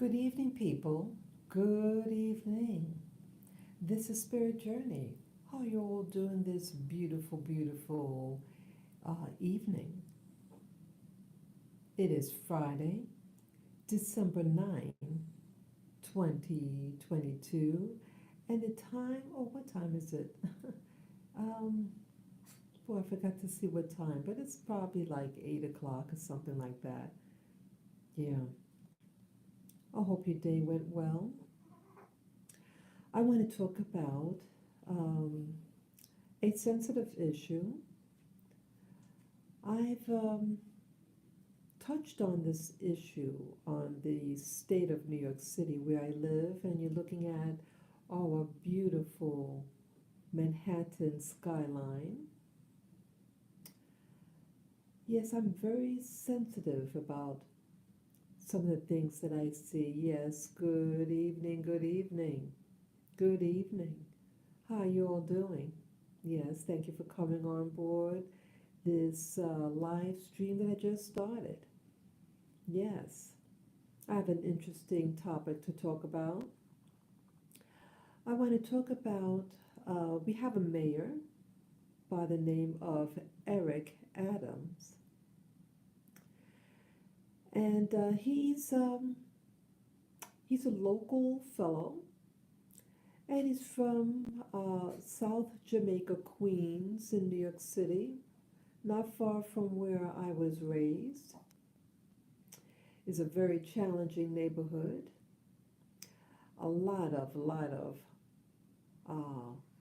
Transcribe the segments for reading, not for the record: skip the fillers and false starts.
Good evening, people. Good evening. This is Spirit Journey. How you all doing this beautiful, beautiful evening? It is Friday, December 9, 2022, and the time, oh, what time is it? um, Boy, I forgot to see what time, but it's probably like 8 o'clock or something like that. Yeah, I hope your day went well. I want to talk about um, a sensitive issue. I've touched on this issue on the state of New York City where I live, and you're looking at our beautiful Manhattan skyline. Yes, I'm very sensitive about some of the things that I see. Yes, good evening, good evening, good evening. How are you all doing? Yes, thank you for coming on board this live stream that I just started. Yes, I have an interesting topic to talk about. I want to talk about, we have a mayor by the name of Eric Adams, and he's a local fellow, and he's from South Jamaica, Queens, in New York City, not far from where I was raised. It's a very challenging neighborhood. A lot of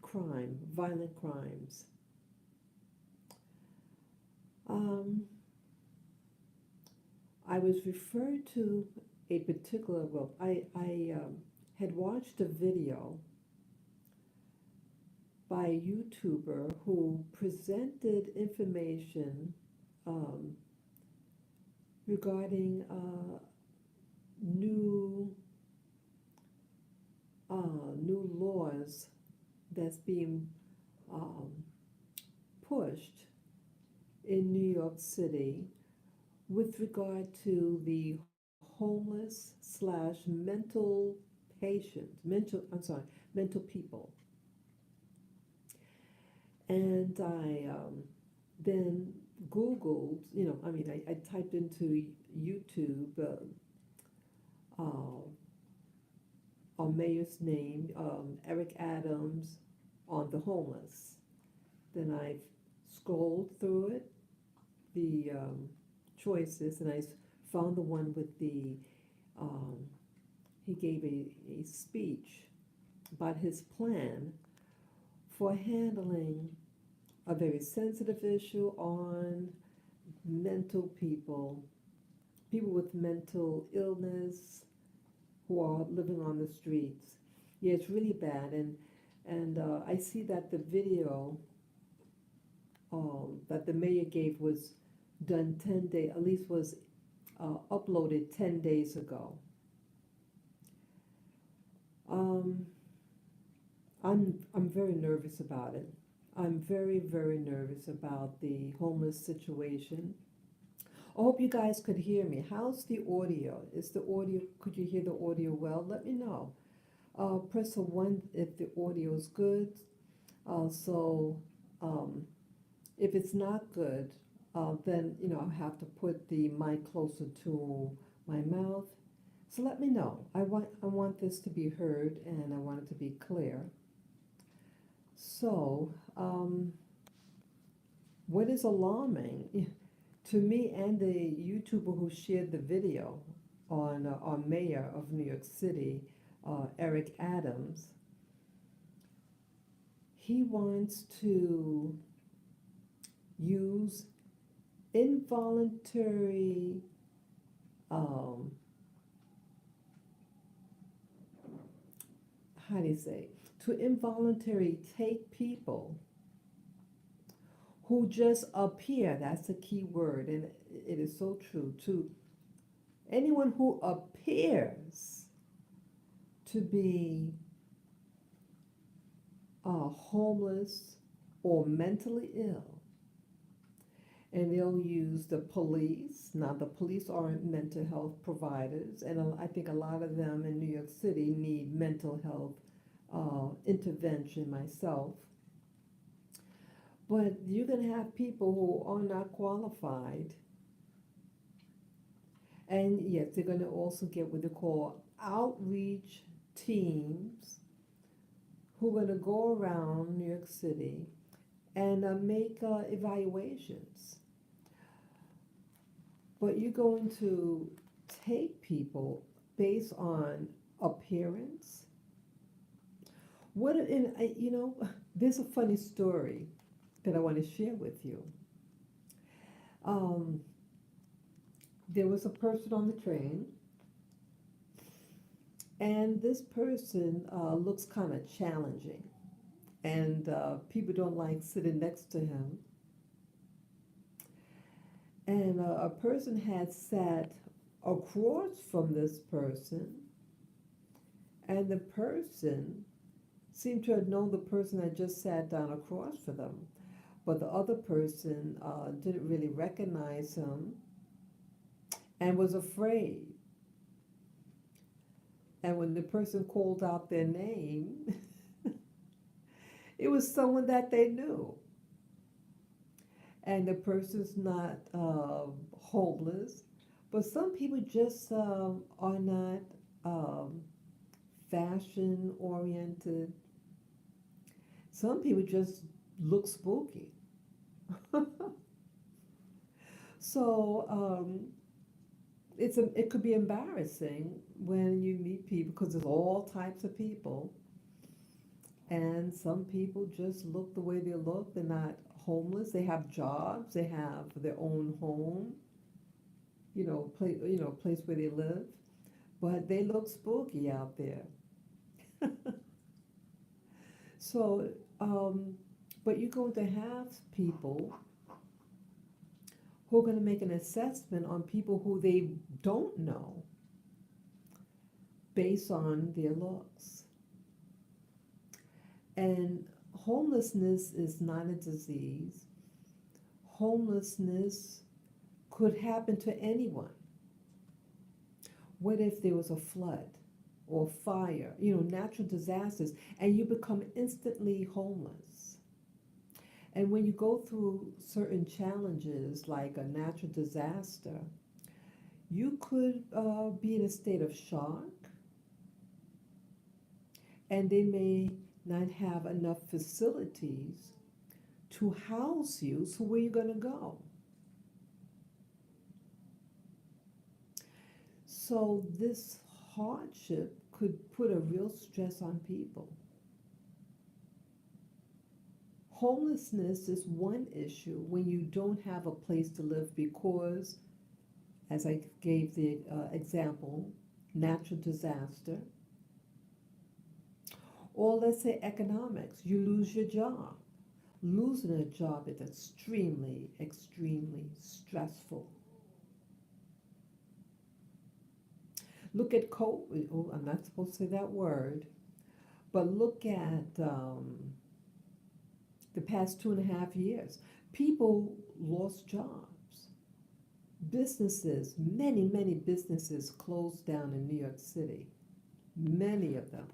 crime, violent crimes. Um, I was referred to a particular, well, I had watched a video by a YouTuber who presented information um, regarding new new laws that's being um, pushed in New York City with regard to the homeless slash mental mental people. And I then Googled, I typed into YouTube uh, our mayor's name, Eric Adams, on the homeless. Then I scrolled through it, the choices, and I found the one with um, he gave a speech about his plan for handling a very sensitive issue on mental people, people with mental illness who are living on the streets. Yeah, it's really bad, and I see that the video that the mayor gave was done 10 days, at least was uploaded 10 days ago. Um, I'm very nervous about it. I'm very nervous about the homeless situation. I hope you guys could hear me. How's the audio? Is the audio, could you hear the audio well? Let me know. Press a one if the audio is good. So if it's not good, then I have to put the mic closer to my mouth. So let me know. I want this to be heard, and I want it to be clear. So what is alarming to me and the YouTuber who shared the video on our mayor of New York City, Eric Adams, he wants to use involuntary um, how do you say, to involuntarily take people who just appear, that's a key word, and it is so true, to anyone who appears to be homeless or mentally ill, and they'll use the police. Now, the police aren't mental health providers, and I think a lot of them in New York City need mental health intervention myself. But you're going to have people who are not qualified, and yes, they're going to also get what they call outreach teams who are going to go around New York City and make evaluations. But you're going to take people based on appearance. What in there's a funny story that I want to share with you. Um, there was a person on the train, and this person looks kind of challenging, and people don't like sitting next to him. And a person had sat across from this person, and the person seemed to have known the person that just sat down across from them. But the other person didn't really recognize him and was afraid. And when the person called out their name, it was someone that they knew. And the person's not homeless, but some people just are not fashion oriented. Some people just look spooky. So it could be embarrassing when you meet people because there's all types of people, and some people just look the way they look. They're not homeless. They have jobs. They have their own home. Place where they live, but they look spooky out there. So, but you're going to have people who are going to make an assessment on people who they don't know based on their looks. And homelessness is not a disease. Homelessness could happen to anyone. What if there was a flood or fire, natural disasters, and you become instantly homeless? And when you go through certain challenges like a natural disaster, you could be in a state of shock, and they may not have enough facilities to house you, so where are you going to go? So this hardship could put a real stress on people. Homelessness is one issue when you don't have a place to live because, as I gave the example, natural disaster, or let's say economics, you lose your job. Losing a job is extremely, extremely stressful. Look at COVID. Oh, I'm not supposed to say that word, but look at the past 2.5 years. People lost jobs. Businesses, many, many businesses closed down in New York City. Many of them.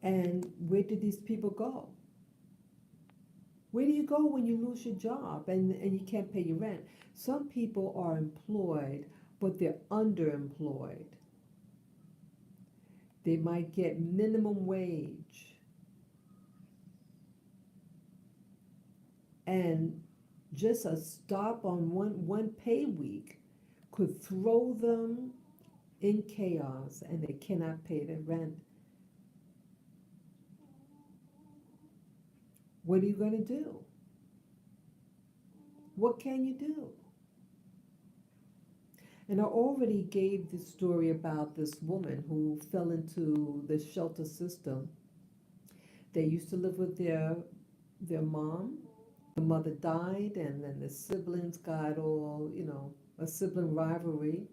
And where did these people go? Where do you go when you lose your job and you can't pay your rent? Some people are employed, but they're underemployed. They might get minimum wage. And just a stop on one pay week could throw them in chaos, and they cannot pay their rent. What are you going to do? What can you do? And I already gave the story about this woman who fell into the shelter system. They used to live with their mom. The mother died, and then the siblings got all, a sibling rivalry,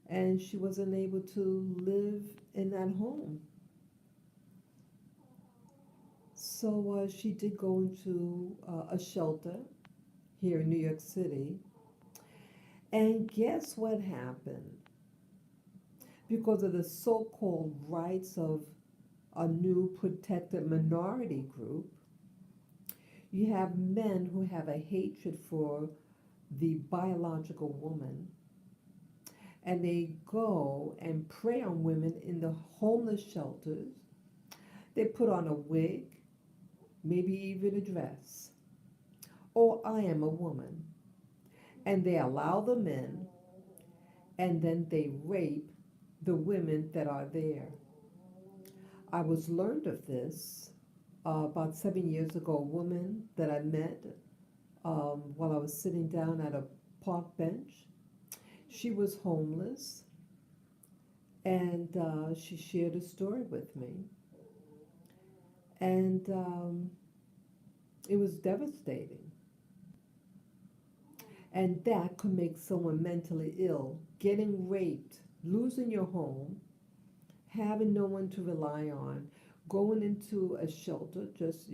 and she wasn't able to live in that home. So she did go into a shelter here in New York City. And guess what happened? Because of the so-called rights of a new protected minority group, you have men who have a hatred for the biological woman, and they go and prey on women in the homeless shelters. They put on a wig, maybe even a dress, or I am a woman, and they allow them in, and then they rape the women that are there. I was learned of this about 7 years ago. A woman that I met while I was sitting down at a park bench. She was homeless, and she shared a story with me, and it was devastating. And that could make someone mentally ill. Getting raped, losing your home, having no one to rely on, going into a shelter just,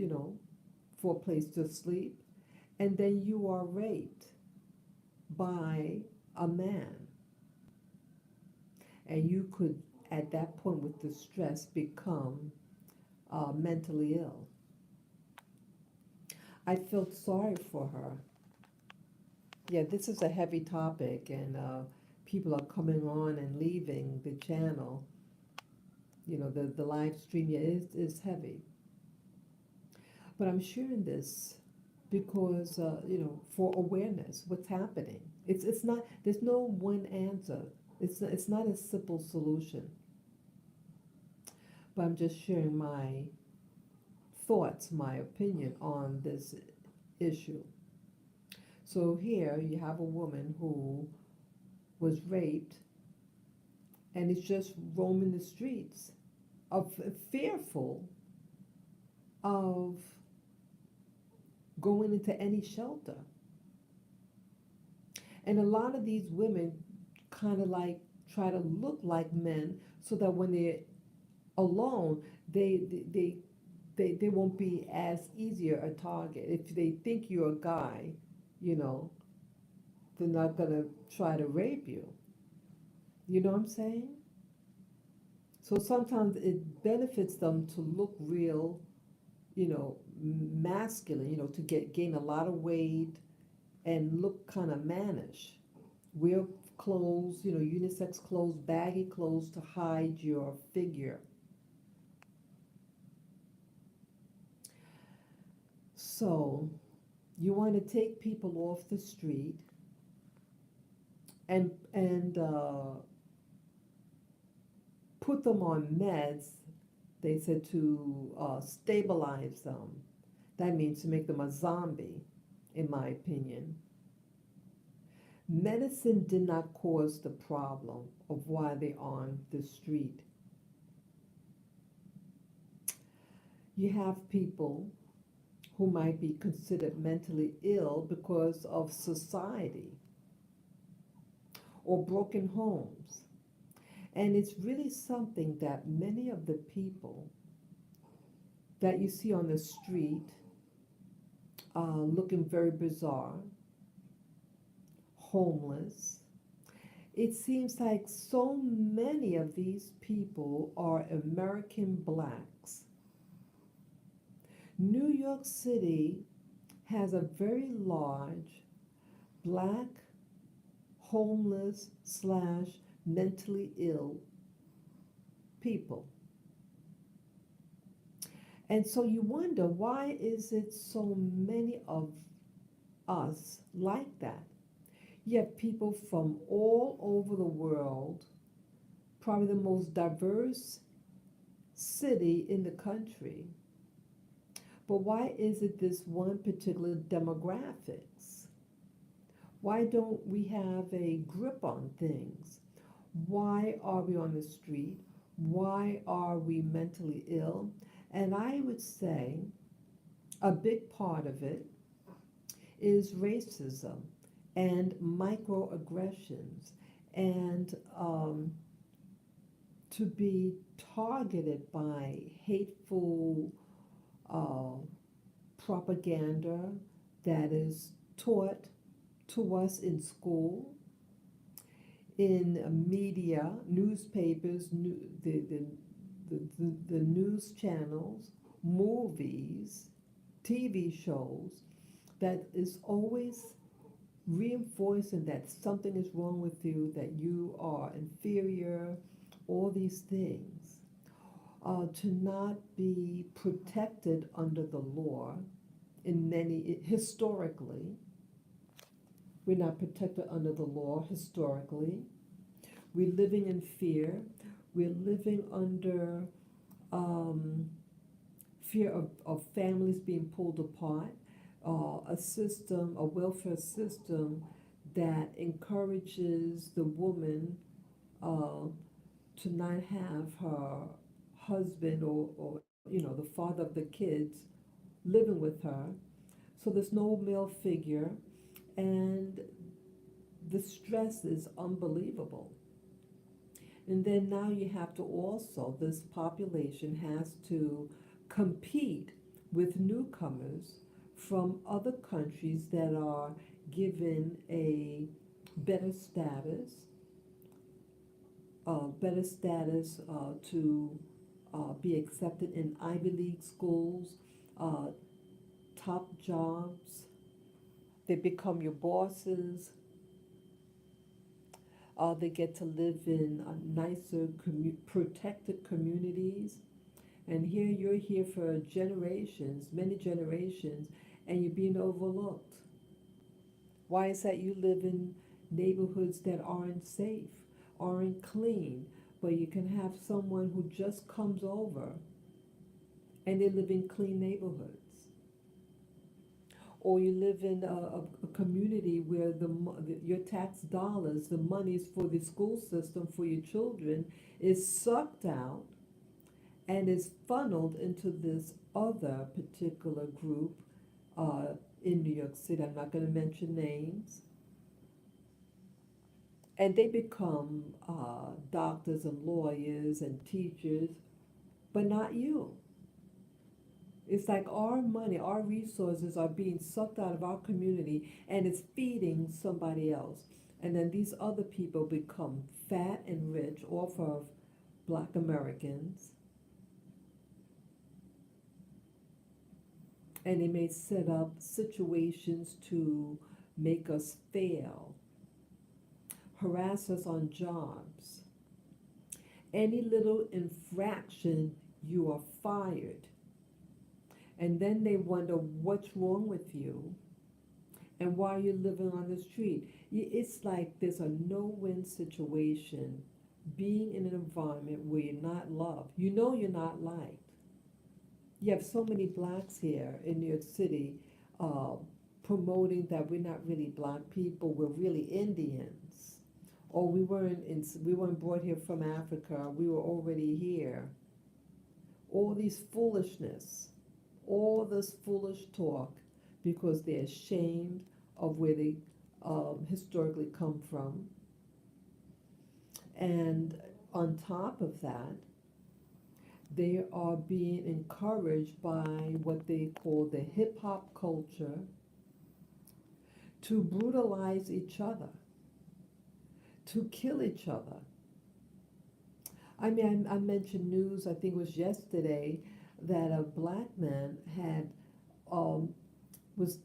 for a place to sleep, and then you are raped by a man. And you could, at that point, with the stress, become mentally ill. I felt sorry for her. Yeah, this is a heavy topic, and people are coming on and leaving the channel. The live stream, yeah, is heavy. But I'm sharing this because, for awareness, what's happening. It's not, there's no one answer. It's not a simple solution. But I'm just sharing my thoughts, my opinion on this issue. So here you have a woman who was raped and is just roaming the streets, of fearful of going into any shelter. And a lot of these women kind of like try to look like men so that when they're alone, they won't be as easier a target. If they think you're a guy, you know, they're not gonna try to rape you. You know what I'm saying? So sometimes it benefits them to look real, masculine, to gain a lot of weight and look kind of mannish. Wear clothes, unisex clothes, baggy clothes to hide your figure. So you want to take people off the street and put them on meds. They said to stabilize them. That means to make them a zombie, in my opinion. Medicine did not cause the problem of why they're on the street. You have people who might be considered mentally ill because of society or broken homes. And it's really something that many of the people that you see on the street looking very bizarre, homeless, it seems like so many of these people are American blacks. New York City has a very large black, homeless / mentally ill people. And so you wonder, why is it so many of us like that? You have people from all over the world, probably the most diverse city in the country. But why is it this one particular demographics? Why don't we have a grip on things? Why are we on the street? Why are we mentally ill? And I would say a big part of it is racism and microaggressions and to be targeted by hateful propaganda that is taught to us in school, in media, newspapers, the news channels, movies, TV shows, that is always reinforcing that something is wrong with you, that you are inferior, all these things. To not be protected under the law in many, historically, we're not protected under the law historically. We're living in fear. We're living under fear of families being pulled apart, a system, a welfare system that encourages the woman to not have her husband or the father of the kids living with her. So there's no male figure, and the stress is unbelievable. And then now you have to also, this population has to compete with newcomers from other countries that are given a better status, to be accepted in Ivy League schools, uh, top jobs. They become your bosses. They get to live in nicer, protected communities. And here you're here for generations, many generations, and you're being overlooked. Why is that? You live in neighborhoods that aren't safe, aren't clean, but you can have someone who just comes over and they live in clean neighborhoods. Or you live in a community where your tax dollars, the monies for the school system for your children, is sucked out and is funneled into this other particular group in New York City. I'm not going to mention names. And they become doctors and lawyers and teachers, but not you. It's like our money, our resources are being sucked out of our community and it's feeding somebody else. And then these other people become fat and rich off of Black Americans. And they may set up situations to make us fail, harass us on jobs. Any little infraction, you are fired. And then they wonder what's wrong with you and why you're living on the street. It's like there's a no-win situation being in an environment where you're not loved. You know you're not liked. You have so many blacks here in New York City promoting that we're not really black people, we're really Indians. Or we weren't brought here from Africa, we were already here. All these foolishness. All this foolish talk because they're ashamed of where they historically come from. And on top of that, they are being encouraged by what they call the hip hop culture to brutalize each other, to kill each other. I mean, I mentioned news, I think it was yesterday, that a black man had was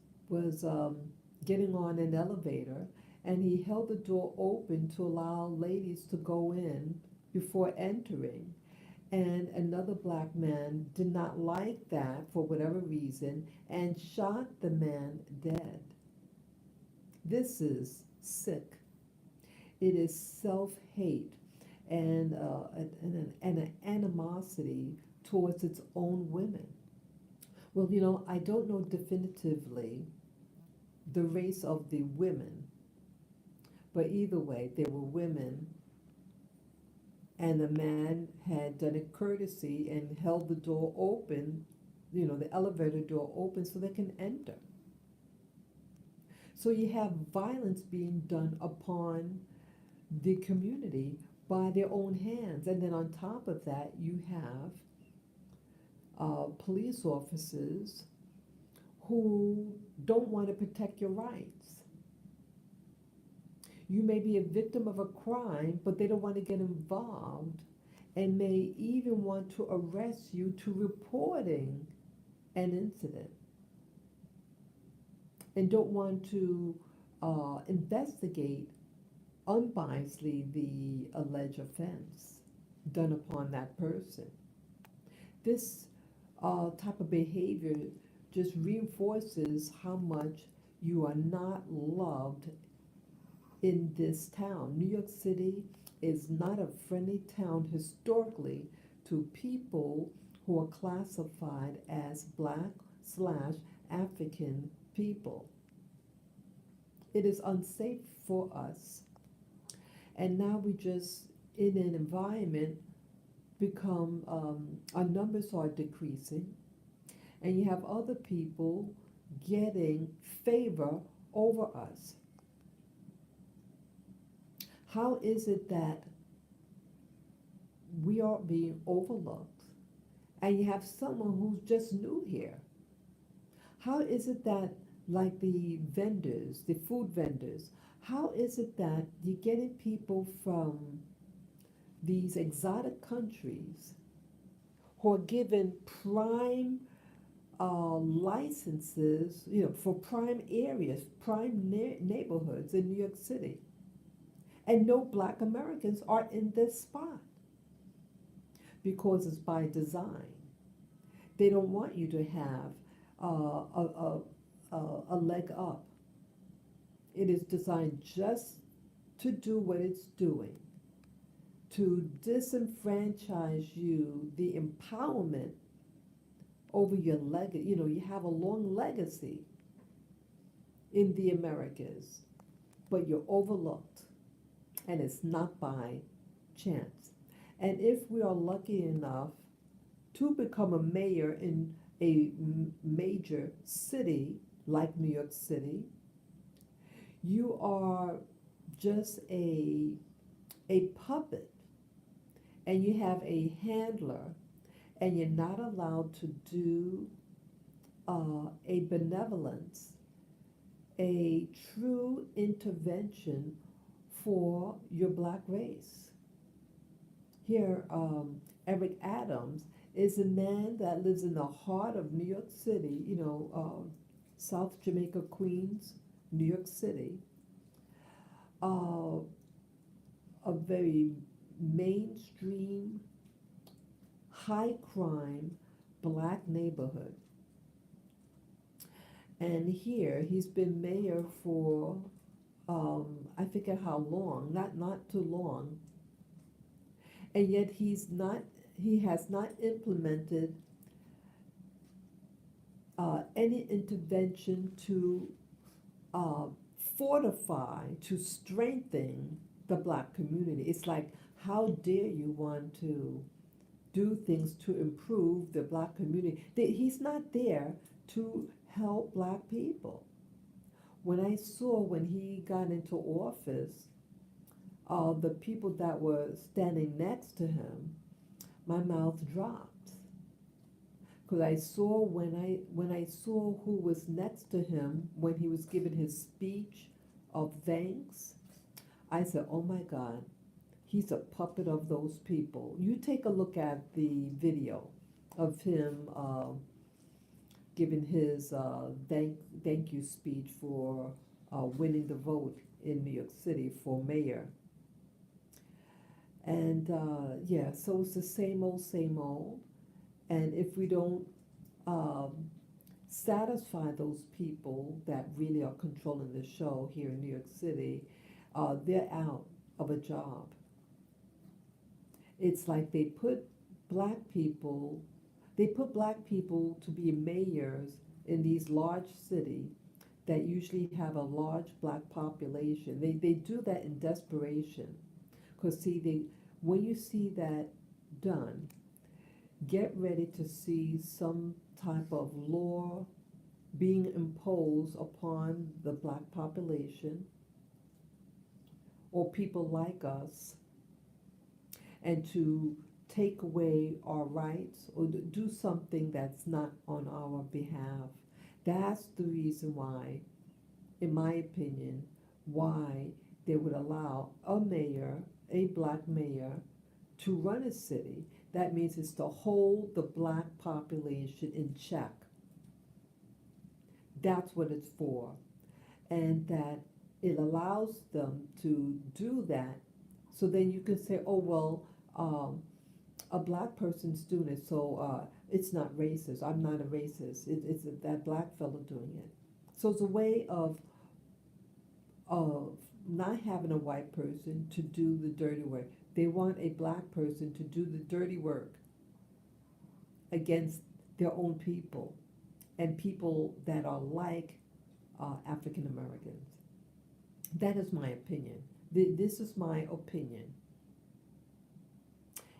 getting on an elevator, and he held the door open to allow ladies to go in before entering. And another black man did not like that for whatever reason and shot the man dead. This is sick. It is self-hate and an animosity towards its own women. Well, I don't know definitively the race of the women, but either way, they were women, and the man had done a courtesy and held the door open, the elevator door open so they can enter. So you have violence being done upon the community by their own hands, and then on top of that, you have police officers who don't want to protect your rights. You may be a victim of a crime, but they don't want to get involved and may even want to arrest you to reporting an incident and don't want to investigate unbiasedly the alleged offense done upon that person. This type of behavior just reinforces how much you are not loved in this town. New York City is not a friendly town historically to people who are classified as Black/African people. It is unsafe for us. And now we just, in an environment, become, our numbers are decreasing, and you have other people getting favor over us. How is it that we are being overlooked and you have someone who's just new here? How is it that, like the vendors, the food vendors, how is it that you're getting people from these exotic countries who are given prime licenses, for prime areas, prime neighborhoods in New York City? And no Black Americans are in this spot because it's by design. They don't want you to have a leg up. It is designed just to do what it's doing, to disenfranchise you, the empowerment over your legacy. You have a long legacy in the Americas, but you're overlooked, and it's not by chance. And if we are lucky enough to become a mayor in a major city like New York City, you are just a puppet, and you have a handler, and you're not allowed to do a benevolence, a true intervention for your Black race. Here, Eric Adams is a man that lives in the heart of New York City, South Jamaica, Queens, New York City, a very mainstream, high crime Black neighborhood. And here he's been mayor for I forget how long, not too long, and yet he has not implemented any intervention to fortify, to strengthen the Black community. It's like, how dare you want to do things to improve the Black community? He's not there to help Black people. When he got into office, the people that were standing next to him, my mouth dropped. Because when I saw who was next to him when he was giving his speech of thanks, I said, oh my God, he's a puppet of those people. You take a look at the video of him giving his thank you speech for winning the vote in New York City for mayor. And so it's the same old, same old. And if we don't satisfy those people that really are controlling the show here in New York City, they're out of a job. It's like they put Black people to be mayors in these large cities that usually have a large Black population. They do that in desperation. Because when you see that done, get ready to see some type of law being imposed upon the Black population or people like us, and to take away our rights or do something that's not on our behalf. That's the reason why, in my opinion, why they would allow a mayor, a black mayor, to run a city. That means it's to hold the black population in check. That's what it's for. And that it allows them to do that. So then you can say, oh, well, um, a black person's doing it, so it's not racist. I'm not a racist. It's that black fellow doing it. So it's a way of not having a white person to do the dirty work. They want a black person to do the dirty work against their own people and people that are like African Americans. That is my opinion. This is my opinion.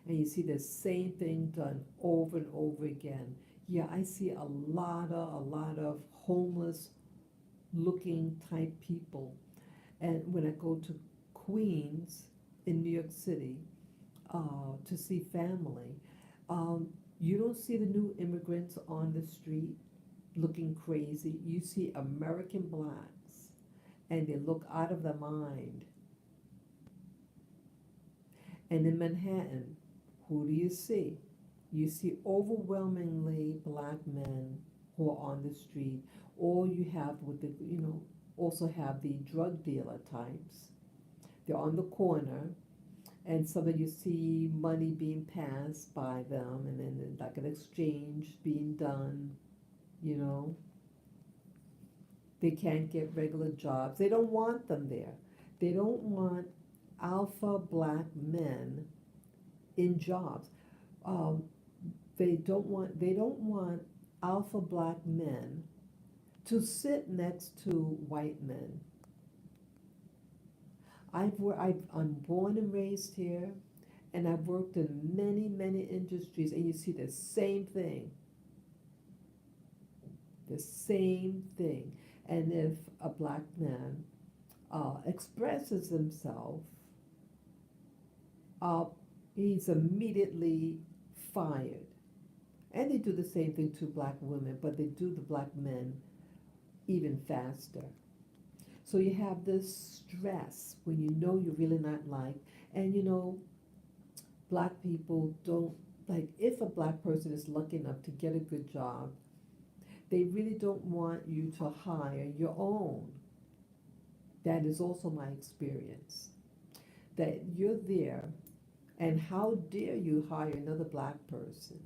And you see the same thing done over and over again. Yeah, I see a lot of homeless looking type people. And when I go to Queens in New York City to see family, um, you don't see the new immigrants on the street looking crazy. You see American blacks, and they look out of their mind. And in Manhattan, who do you see? You see overwhelmingly black men who are on the street, or you have with the, also have the drug dealer types. They're on the corner, and some of you see money being passed by them, and then like an exchange being done, you know. They can't get regular jobs. They don't want them there. They don't want alpha black men in jobs. Um, they don't want alpha black men to sit next to white men. I'm born and raised here, and I've worked in many industries, and you see the same thing. The same thing. And if a black man expresses himself, uh, he's immediately fired. And they do the same thing to black women, but they do the black men even faster. So you have this stress when you know you're really not liked. And black people don't, like, if a black person is lucky enough to get a good job, they really don't want you to hire your own. That is also my experience. That you're there, and how dare you hire another black person?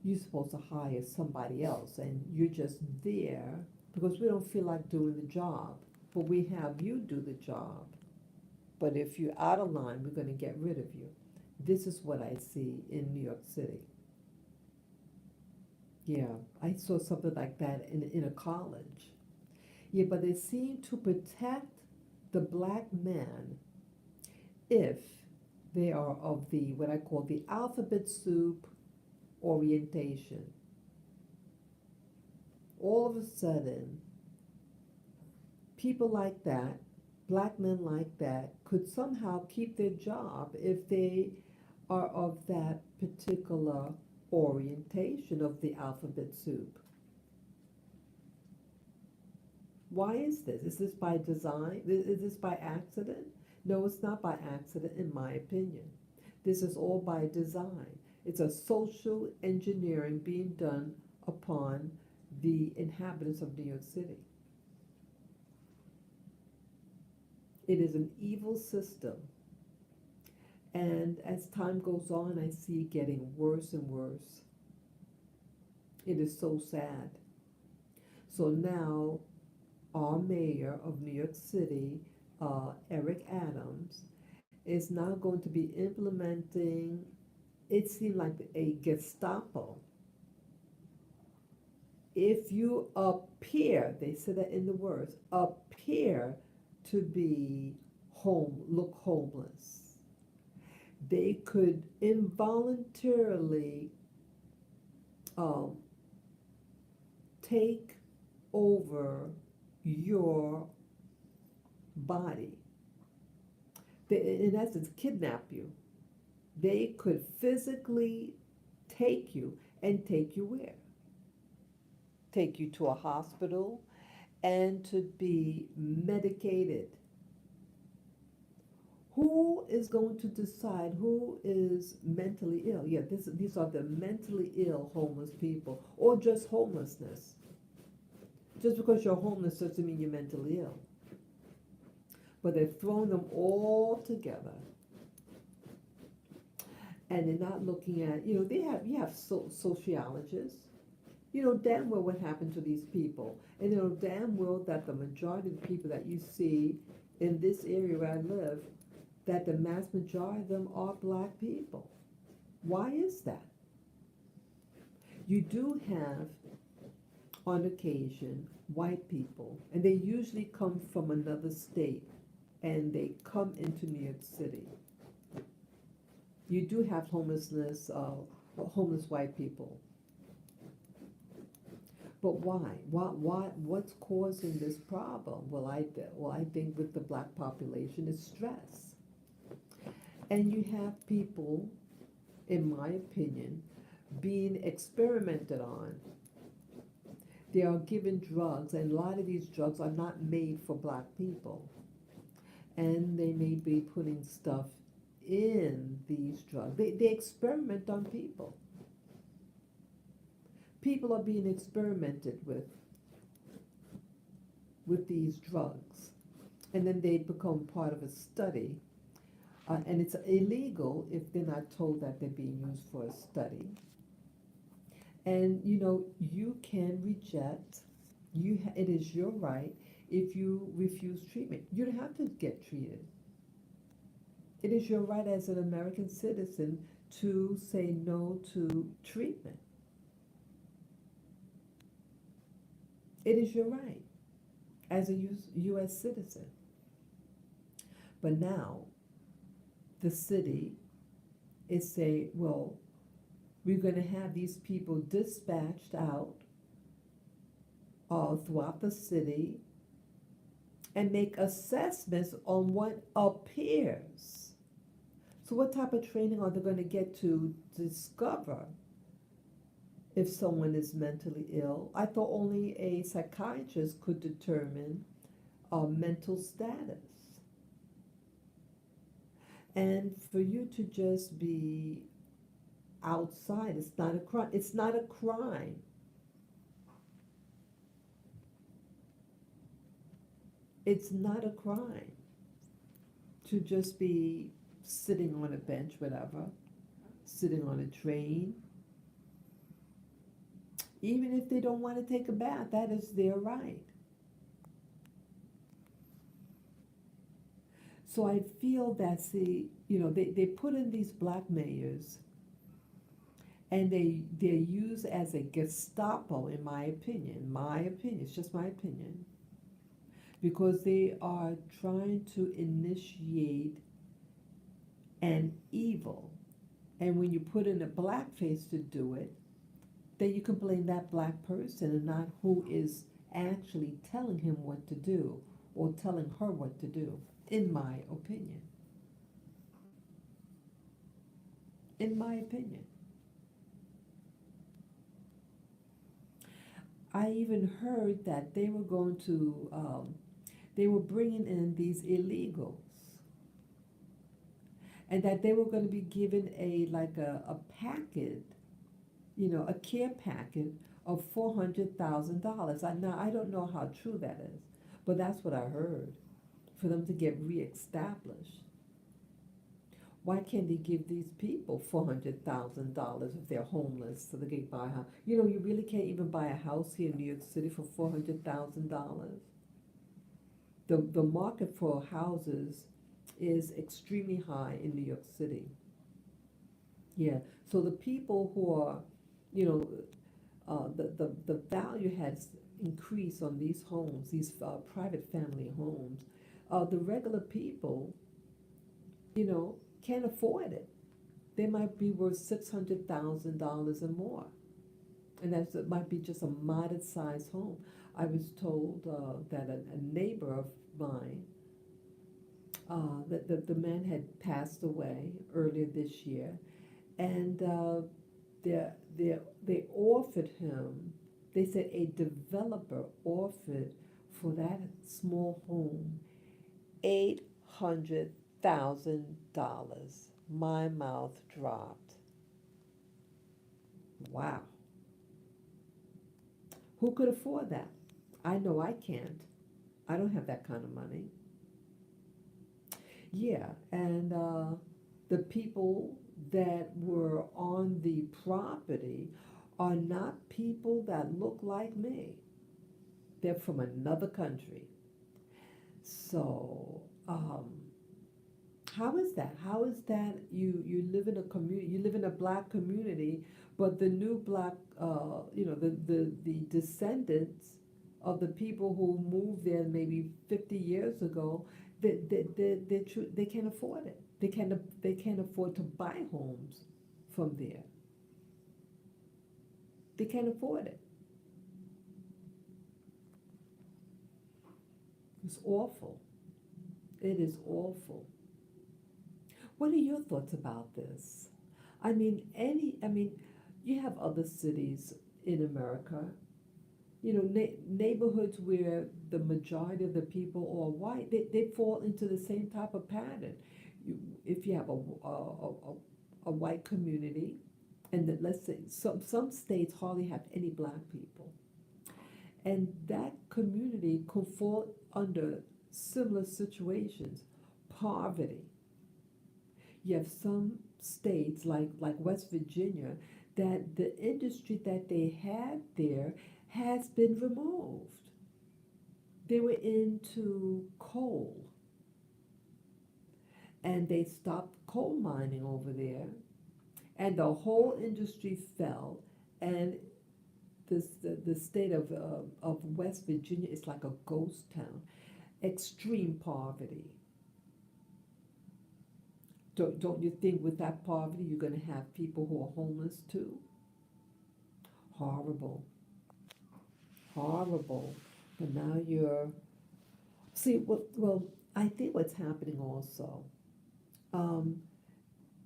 You're supposed to hire somebody else, and you're just there because we don't feel like doing the job. But we have you do the job. But if you're out of line, we're going to get rid of you. This is what I see in New York City. Yeah, I saw something like that in a college. Yeah, but they seem to protect the black man if they are of the, what I call the alphabet soup orientation. All of a sudden, people like that, black men like that, could somehow keep their job if they are of that particular orientation of the alphabet soup. Why is this? Is this by design? Is this by accident? No, it's not by accident, in my opinion. This is all by design. It's a social engineering being done upon the inhabitants of New York City. It is an evil system. And as time goes on, I see it getting worse and worse. It is so sad. So now, our mayor of New York City, Eric Adams, is now going to be implementing, it seemed like a Gestapo. If you appear, they said that in the words, appear to be look homeless, they could involuntarily um, take over your body. They, in essence, kidnap you. They could physically take you and take you where? take you to a hospital and to be medicated. Who is going to decide who is mentally ill? Yeah, these are the mentally ill homeless people, or just homelessness. Just because you're homeless doesn't mean you're mentally ill. But they've thrown them all together, and they're not looking at, you have sociologists. You know damn well what happened to these people, and you know damn well that the majority of the people that you see in this area where I live, that the mass majority of them are black people. Why is that? You do have, on occasion, white people, and they usually come from another state, and they come into New York City. You do have homeless white people. But why? What's causing this problem? Well, I think with the black population is stress. And you have people, in my opinion, being experimented on. They are given drugs, and a lot of these drugs are not made for black people. And they may be putting stuff in these drugs. They experiment on people. People are being experimented with these drugs. And then they become part of a study. And it's illegal if they're not told that they're being used for a study. And you can reject. It is your right if you refuse treatment. You don't have to get treated. It is your right as an American citizen to say no to treatment. It is your right as a U.S. citizen. But now, the city is saying, well, we're going to have these people dispatched out throughout the city and make assessments on what appears. So what type of training are they going to get to discover if someone is mentally ill? I thought only a psychiatrist could determine mental status. And for you to just be outside, it's not a crime. It's not a crime. It's not a crime to just be sitting on a bench, whatever, sitting on a train. Even if they don't want to take a bath, that is their right. So I feel that, they put in these black mayors, and they're used as a Gestapo, in my opinion. It's just my opinion. Because they are trying to initiate an evil. And when you put in a black face to do it, then you can blame that black person and not who is actually telling him what to do or telling her what to do, in my opinion. In my opinion. I even heard that they were going to, they were bringing in these illegals, and that they were going to be given a packet, a care packet of $400,000. Now I don't know how true that is, but that's what I heard, for them to get reestablished. Why can't they give these people $400,000 if they're homeless so they can buy a house? You really can't even buy a house here in New York City for $400,000. The market for houses is extremely high in New York City. Yeah, so the people who are, the value has increased on these homes, these private family homes. The regular people, can't afford it. They might be worth $600,000 or more, and it might be just a modest-sized home. I was told that a neighbor of mine, that the man had passed away earlier this year, and they offered him they said a developer offered for that small home $800,000. My mouth dropped. Wow. Who could afford that? I know I can't. I don't have that kind of money. Yeah, and the people that were on the property are not people that look like me. They're from another country. So, how is that? How is that you live in a community, you live in a black community, but the new black, the descendants of the people who moved there maybe 50 years ago, they can't afford it. They can't afford to buy homes from there. They can't afford it. It's awful. It is awful. What are your thoughts about this? I mean, you have other cities in America, neighborhoods where the majority of the people are white, they fall into the same type of pattern. If you have a white community, and that, let's say some states hardly have any black people, and that community could fall under similar situations, poverty. You have some states like West Virginia that the industry that they had there has been removed. They were into coal and they stopped coal mining over there, and the whole industry fell. And the state of West Virginia is like a ghost town, extreme poverty. Don't you think with that poverty you're going to have people who are homeless too? Horrible, horrible. But now you're see well, I think what's happening also. Um,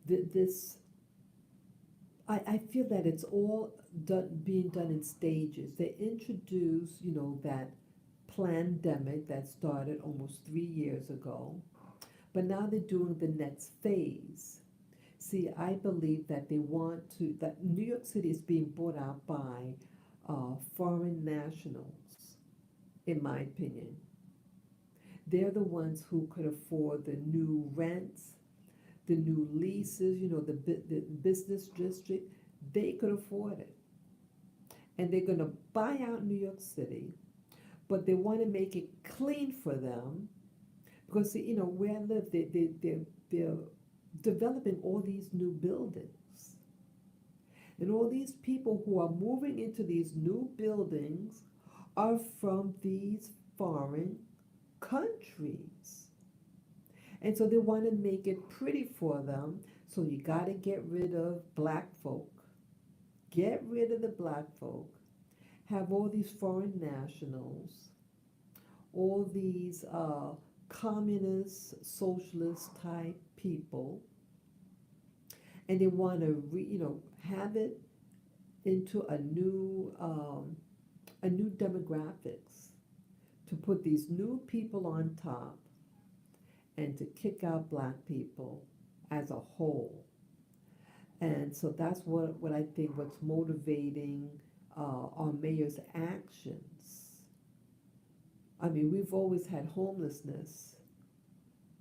this I feel that it's all being done in stages. They introduced, that pandemic that started almost 3 years ago, but now they're doing the next phase. See, I believe that that New York City is being bought out by foreign nationals, in my opinion. They're the ones who could afford the new rents, the new leases, the business district. They could afford it. And they're going to buy out New York City, but they want to make it clean for them because, where I live, they're developing all these new buildings. And all these people who are moving into these new buildings are from these foreign countries. And so they want to make it pretty for them. So you got to get rid of black folk. Get rid of the black folk. Have all these foreign nationals, all these communist, socialist type people, and they want to, have it into a new demographics to put these new people on top and to kick out black people as a whole. And so that's what I think what's motivating our mayor's actions. I mean, we've always had homelessness,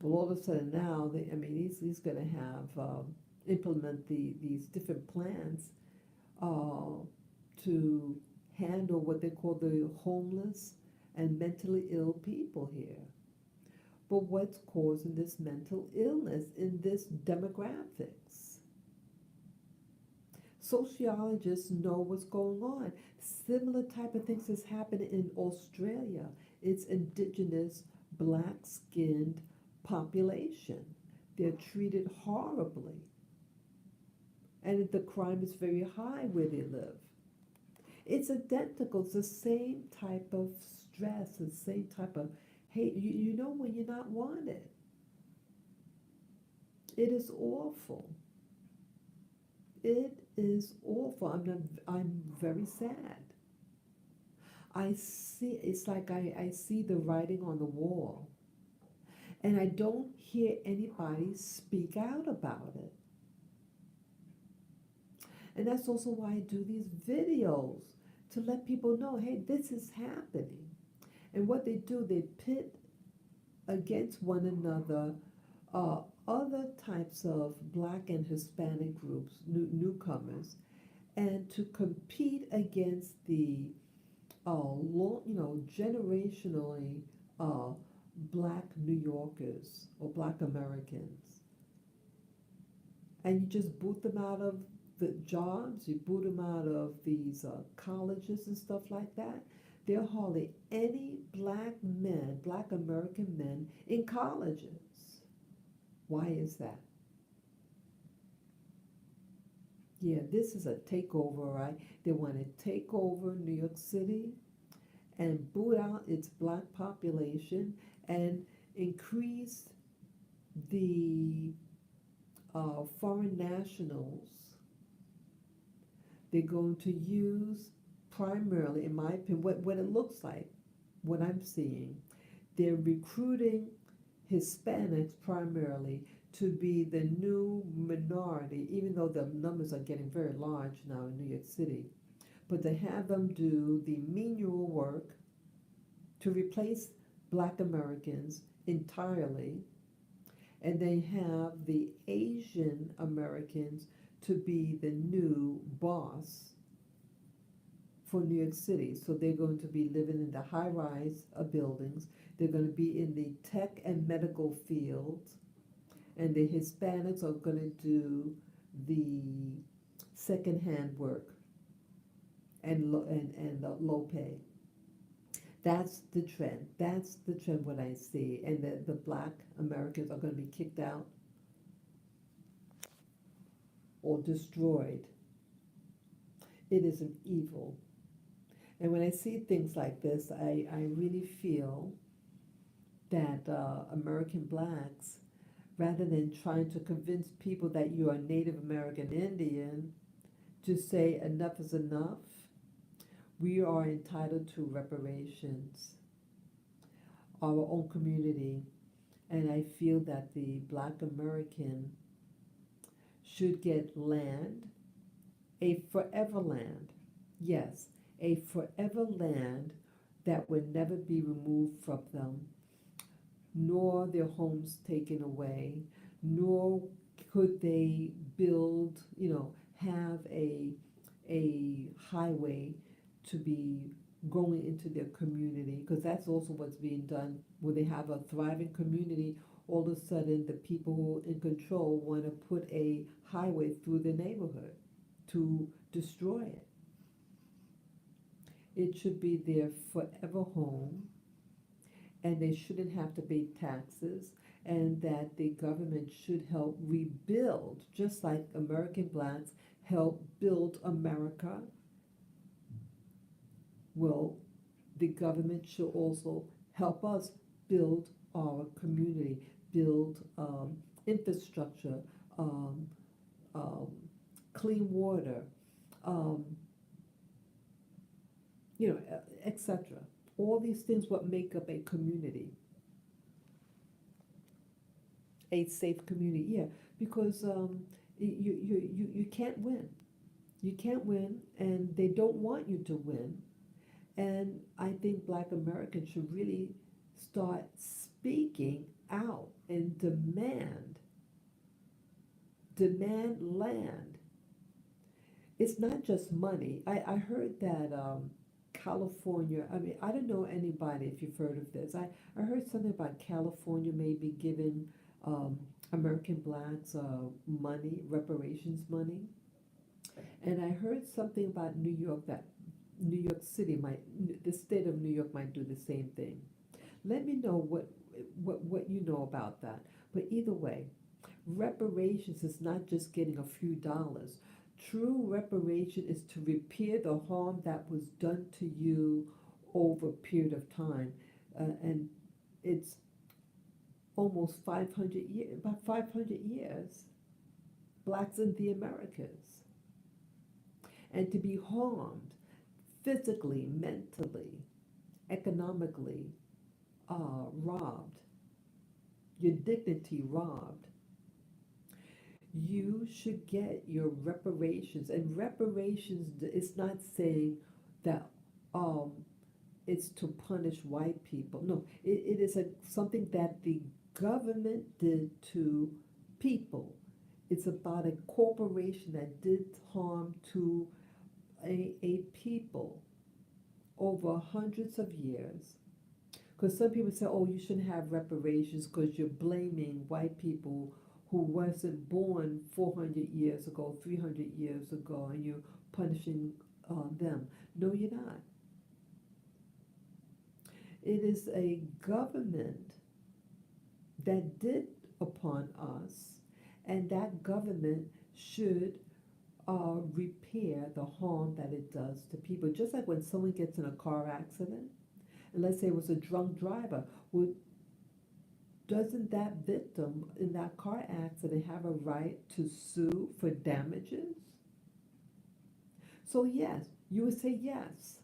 but all of a sudden now, he's going to have implement these different plans to handle what they call the homeless and mentally ill people here. But what's causing this mental illness in this demographics? Sociologists know what's going on. Similar type of things is happening in Australia. It's indigenous, black-skinned population. They're treated horribly. And the crime is very high where they live. It's identical. It's the same type of stress, the same type of hate. You know when you're not wanted. It is awful. It is awful. I'm very sad. I see, it's like I see the writing on the wall, and I don't hear anybody speak out about it. And that's also why I do these videos, to let people know, hey, this is happening. And what they do, they pit against one another uh, other types of Black and Hispanic groups, newcomers, and to compete against the generationally uh, Black New Yorkers or Black Americans, and you just boot them out of the jobs, you boot them out of these colleges and stuff like that. There are hardly any Black men, Black American men in colleges. Why is that? Yeah, this is a takeover, right? They want to take over New York City and boot out its Black population and increase the foreign nationals. They're going to use primarily, in my opinion, what it looks like, what I'm seeing, they're recruiting Hispanics primarily to be the new minority, even though the numbers are getting very large now in New York City. But to have them do the menial work to replace Black Americans entirely, and they have the Asian Americans to be the new boss for New York City. So they're going to be living in the high rise buildings. They're going to be in the tech and medical fields. And the Hispanics are going to do the secondhand work and low pay. That's the trend. That's the trend what I see. And the Black Americans are going to be kicked out or destroyed. It is an evil. And when I see things like this, I really feel that American Blacks, rather than trying to convince people that you are Native American Indian, to say enough is enough, we are entitled to reparations, our own community. And I feel that the Black American should get land, a forever land. Yes, a forever land that would never be removed from them, nor their homes taken away, nor could they build, have a highway to be going into their community, because that's also what's being done. Where they have a thriving community, all of a sudden the people who are in control want to put a highway through the neighborhood to destroy it. It should be their forever home, and they shouldn't have to pay taxes, and that the government should help rebuild, just like American Blacks help build America. Well, the government should also help us build our community, build infrastructure, um, um, clean water, um, etc. All these things what make up a community, a safe community. Yeah, because you can't win. You can't win, and they don't want you to win. And I think Black Americans should really start speaking out and demand land. It's not just money. I heard that California, I mean, I don't know anybody if you've heard of this. I heard something about California maybe giving American Blacks money, reparations money. And I heard something about New York, that New York City might, the state of New York might do the same thing. Let me know what you know about that. But either way, reparations is not just getting a few dollars. True reparation is to repair the harm that was done to you over a period of time. And it's almost 500 years, about 500 years, Blacks in the Americas. And to be harmed physically, mentally, economically robbed, your dignity robbed, you should get your reparations. And reparations is not saying that um, it's to punish white people. No, it is something that the government did to people. It's about a corporation that did harm to a people over hundreds of years. Because some people say, oh, you shouldn't have reparations because you're blaming white people who wasn't born 400 years ago, 300 years ago, and you're punishing them. No, you're not. It is a government that did upon us, and that government should repair the harm that it does to people. Just like when someone gets in a car accident, and let's say it was a drunk driver, would doesn't that victim in that car accident have a right to sue for damages? So yes, you would say yes.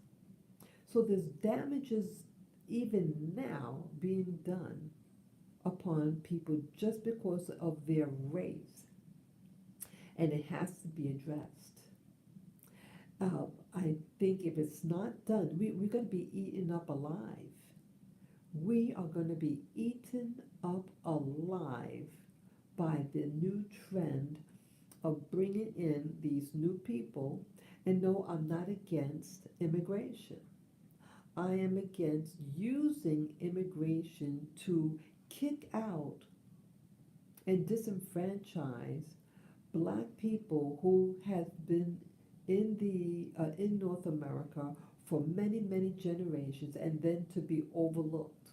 So there's damages even now being done upon people just because of their race, and it has to be addressed. I think if it's not done, we're going to be eaten up alive. We are going to be eaten up alive by the new trend of bringing in these new people. And no, I'm not against immigration. I am against using immigration to kick out and disenfranchise black people who have been in North America for many, many generations, and then to be overlooked.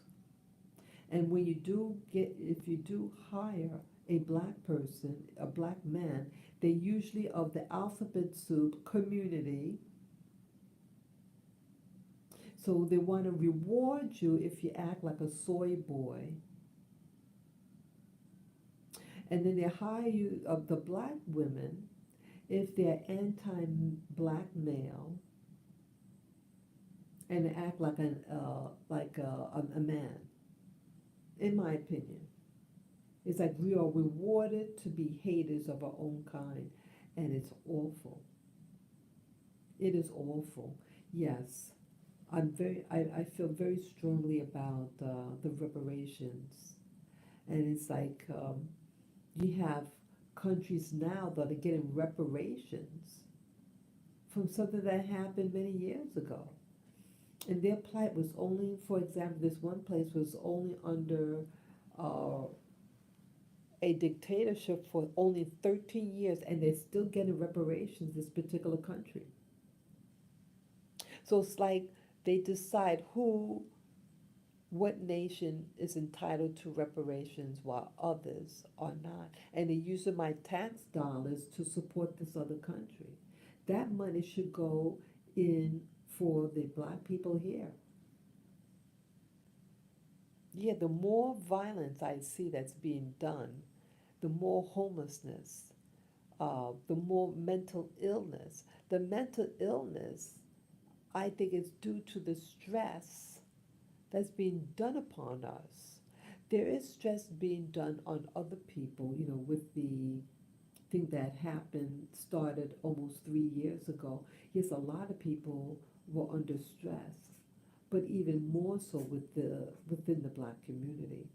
And when you do if you do hire a black person, a black man, they usually of the alphabet soup community. So they want to reward you if you act like a soy boy. And then they hire you of the black women if they're anti-black male and they act like a man. In my opinion, it's like we are rewarded to be haters of our own kind, and it's awful. It is awful. Yes, I feel very strongly about the reparations, and it's like you have countries now that are getting reparations from something that happened many years ago. And their plight was only, for example, this one place was only under uh, a dictatorship for only 13 years, and they're still getting reparations, this particular country. So it's like they decide what nation is entitled to reparations while others are not. And they're using my tax dollars to support this other country. That money should go in for the black people here. Yeah, the more violence I see that's being done, the more homelessness, the more mental illness. The mental illness, I think, is due to the stress that's being done upon us. There is stress being done on other people, with the thing that started almost 3 years ago. Yes, a lot of people were under stress, but even more so within the black community.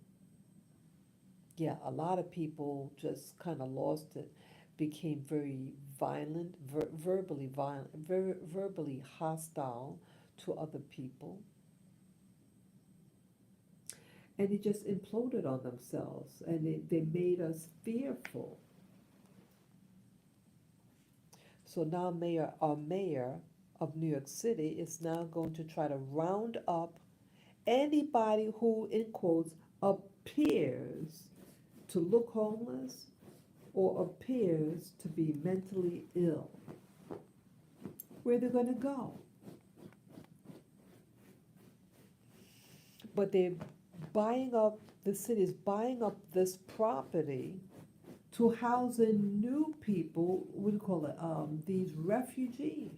Yeah, a lot of people just kind of lost it, became very violent, verbally violent, verbally hostile to other people, and they just imploded on themselves, and they made us fearful. So now our mayor of New York City is now going to try to round up anybody who, in quotes, appears to look homeless or appears to be mentally ill. Where they're going to go? But the city is buying up this property to house in new people, what do you call it, these refugees.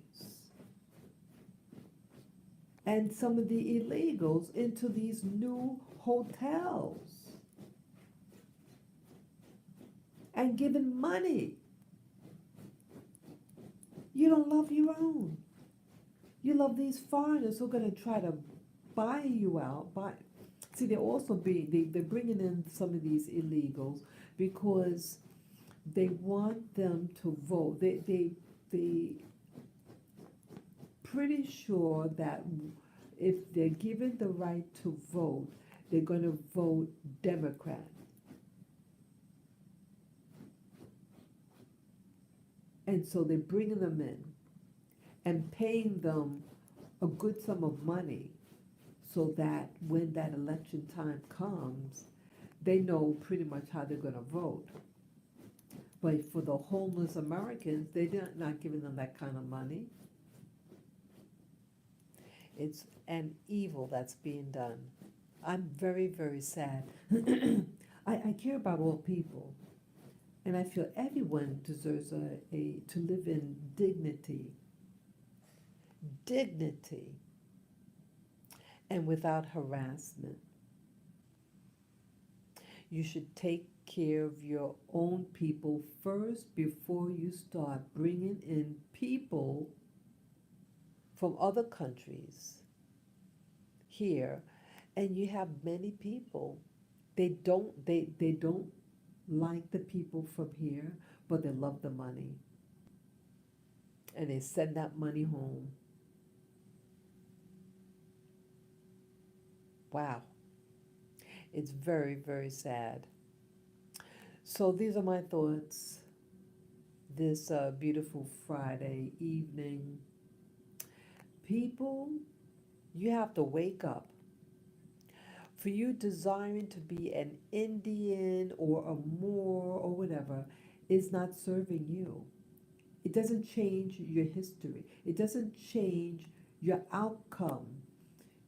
and some of the illegals into these new hotels and giving money. You don't love your own. You love these foreigners who are going to try to buy you out. See, they're bringing in some of these illegals because they want them to vote. They pretty sure that if they're given the right to vote, they're going to vote Democrat. And so they're bringing them in and paying them a good sum of money so that when that election time comes, they know pretty much how they're going to vote. But for the homeless Americans, they're not giving them that kind of money. It's an evil that's being done. I'm very, very sad. I care about all people, and I feel everyone deserves to live in dignity, dignity, and without harassment. You should take care of your own people first before you start bringing in people from other countries here. And you have many people, they don't like the people from here, but they love the money, and they send that money home. Wow, it's very, very sad. So these are my thoughts this beautiful Friday evening. People, you have to wake up. For you desiring to be an Indian or a Moor or whatever is not serving you. It doesn't change your history. It doesn't change your outcome.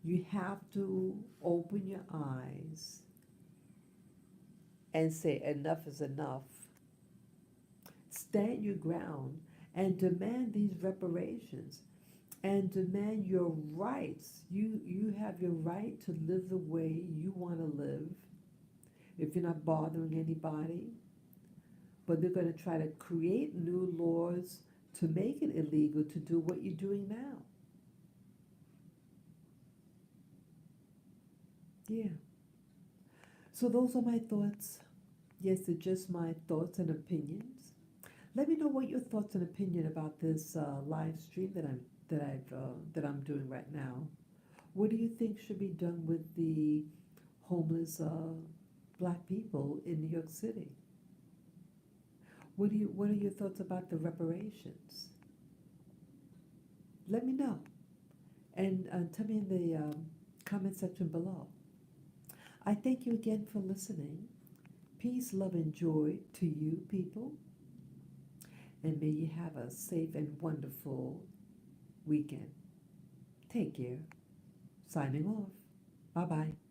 You have to open your eyes and say enough is enough. Stand your ground and demand these reparations and demand your rights. You have your right to live the way you want to live if you're not bothering anybody. But they're going to try to create new laws to make it illegal to do what you're doing now. Yeah. So those are my thoughts. Yes, they're just my thoughts and opinions. Let me know what your thoughts and opinion about this live stream that I'm doing right now. What do you think should be done with the homeless black people in New York City? What are your thoughts about the reparations? Let me know, and tell me in the comment section below. I thank you again for listening. Peace, love, and joy to you, people, and may you have a safe and wonderful weekend. Take care. Signing off. Bye bye.